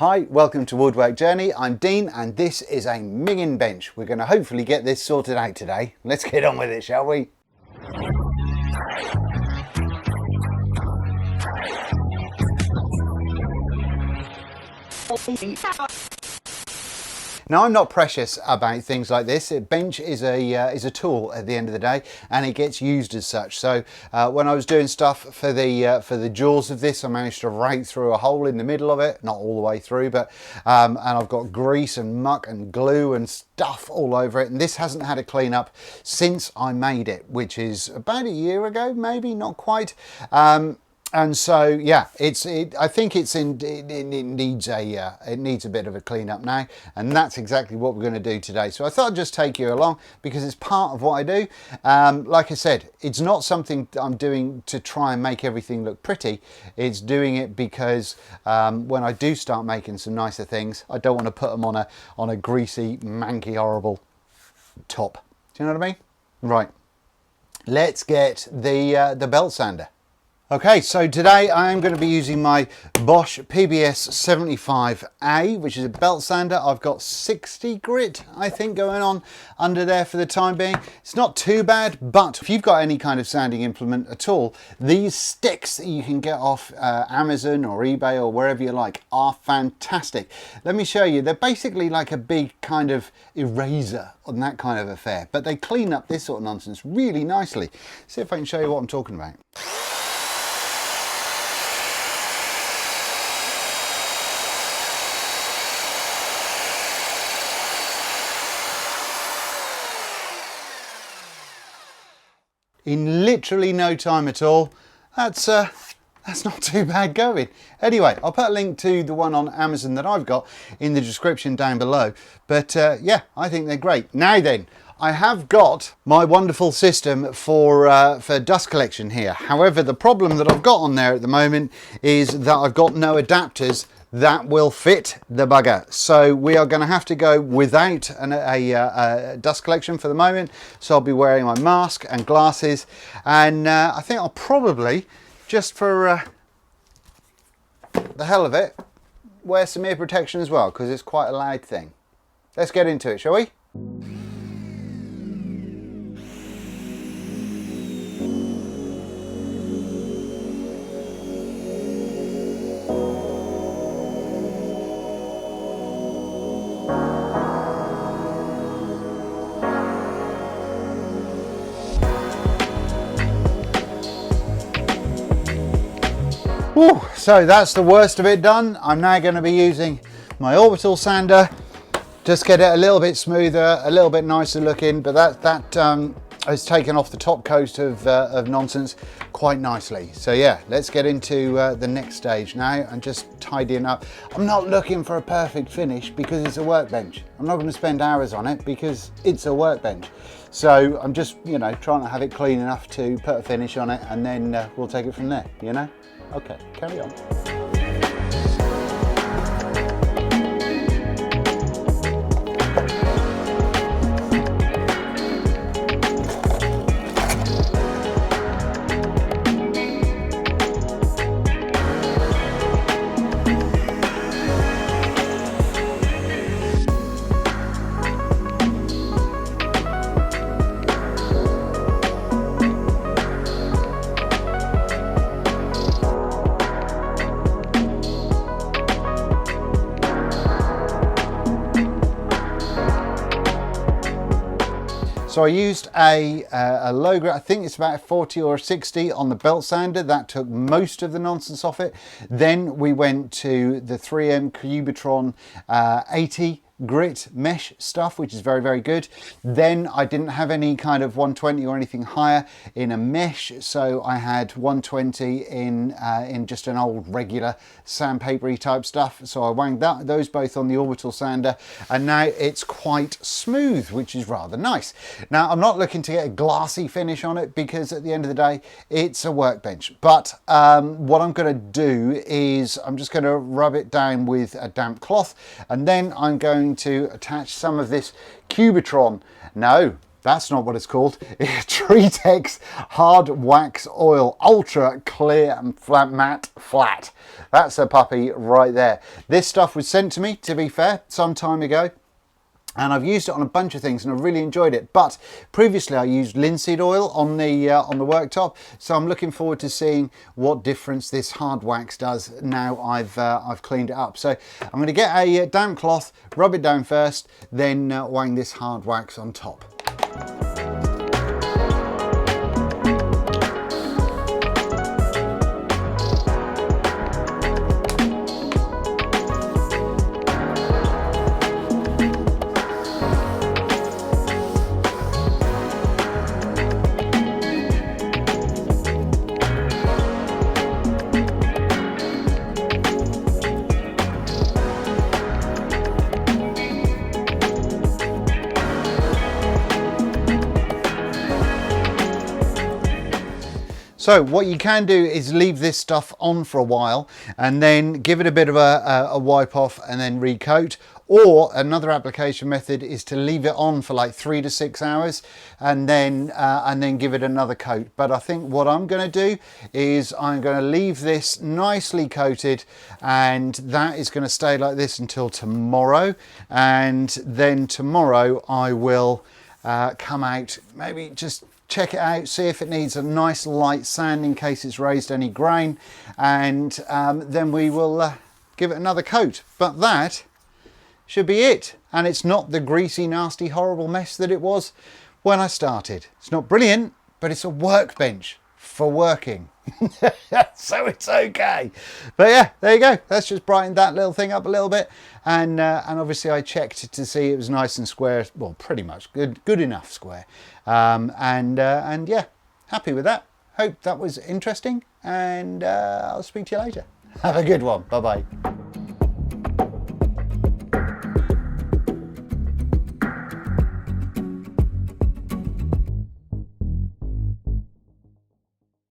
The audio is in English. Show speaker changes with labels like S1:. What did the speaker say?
S1: Hi, welcome to Woodwork Journey. I'm Dean and this is a minging bench. We're going to hopefully get this sorted out today. Let's get on with it, shall we? Now, I'm not precious about things like this. A bench is a tool at the end of the day, and it gets used as such. So when I was doing stuff for the jaws of this, I managed to rake through a hole in the middle of it, not all the way through, but and I've got grease and muck and glue and stuff all over it. And this hasn't had a clean up since I made it, which is about a year ago, maybe not quite. And so, yeah, I think it needs a bit of a clean up now, and that's exactly what we're going to do today. So I thought I'd just take you along because it's part of what I do. Like I said, it's not something I'm doing to try and make everything look pretty. It's doing it because when I do start making some nicer things, I don't want to put them on a greasy, manky, horrible top. Do you know what I mean? Right. Let's get the belt sander. Okay, so today I am going to be using my Bosch PBS 75A, which is a belt sander. I've got 60 grit, I think, going on under there for the time being. It's not too bad, but if you've got any kind of sanding implement at all, these sticks that you can get off Amazon or eBay or wherever you like are fantastic. Let me show you. They're basically like a big kind of eraser on that kind of affair, but they clean up this sort of nonsense really nicely. See if I can show you what I'm talking about. In literally no time at all. That's not too bad going. Anyway, I'll put a link to the one on Amazon that I've got in the description down below. But yeah, I think they're great. Now then, I have got my wonderful system for dust collection here. However, the problem that I've got on there at the moment is that I've got no adapters that will fit the bugger. So we are going to have to go without a dust collection for the moment. So I'll be wearing my mask and glasses, and I think I'll probably, just for the hell of it, wear some ear protection as well, because it's quite a loud thing. Let's get into it, shall we? Whew, so that's the worst of it done. I'm now going to be using my orbital sander, just get it a little bit smoother, a little bit nicer looking, but that has taken off the top coat of nonsense quite nicely. So yeah, let's get into the next stage now and just tidying up. I'm not looking for a perfect finish because it's a workbench. I'm not going to spend hours on it because it's a workbench. So I'm just, you know, trying to have it clean enough to put a finish on it, and then we'll take it from there, you know? Okay, carry on. So I used a low grit, I think it's about a 40 or a 60 on the belt sander. That took most of the nonsense off it. Then we went to the 3M Cubitron 80 grit mesh stuff, which is very, very good. Then I didn't have any kind of 120 or anything higher in a mesh, so I had 120 in just an old regular sandpapery type stuff. So I wanged those both on the orbital sander, and now it's quite smooth, which is rather nice. Now I'm not looking to get a glassy finish on it because at the end of the day it's a workbench, but what I'm going to do is I'm just going to rub it down with a damp cloth, and then I'm going to attach some of this Cubitron. No, That's not what it's called. Treatex Hard Wax Oil Ultra Clear and Matte Flat. That's a puppy right there. This stuff was sent to me, to be fair, some time ago. And I've used it on a bunch of things and I've really enjoyed it. But previously I used linseed oil on the worktop, so I'm looking forward to seeing what difference this hard wax does now I've cleaned it up. So I'm going to get a damp cloth, rub it down first, then wang this hard wax on top. So what you can do is leave this stuff on for a while and then give it a bit of a wipe off and then recoat. Or another application method is to leave it on for like 3 to 6 hours and then give it another coat. But I think what I'm going to do is I'm going to leave this nicely coated, and that is going to stay like this until tomorrow. And then tomorrow I will come out, maybe just check it out, see if it needs a nice light sand in case it's raised any grain, and then we will give it another coat. But that should be it, and it's not the greasy, nasty, horrible mess that it was when I started. It's not brilliant, but it's a workbench for working. So it's okay. But yeah, there you go. That's just brightened that little thing up a little bit, and obviously I checked to see it was nice and square. Well, pretty much good enough square. And yeah, happy with that. Hope that was interesting, and I'll speak to you later. Have a good one. Bye bye.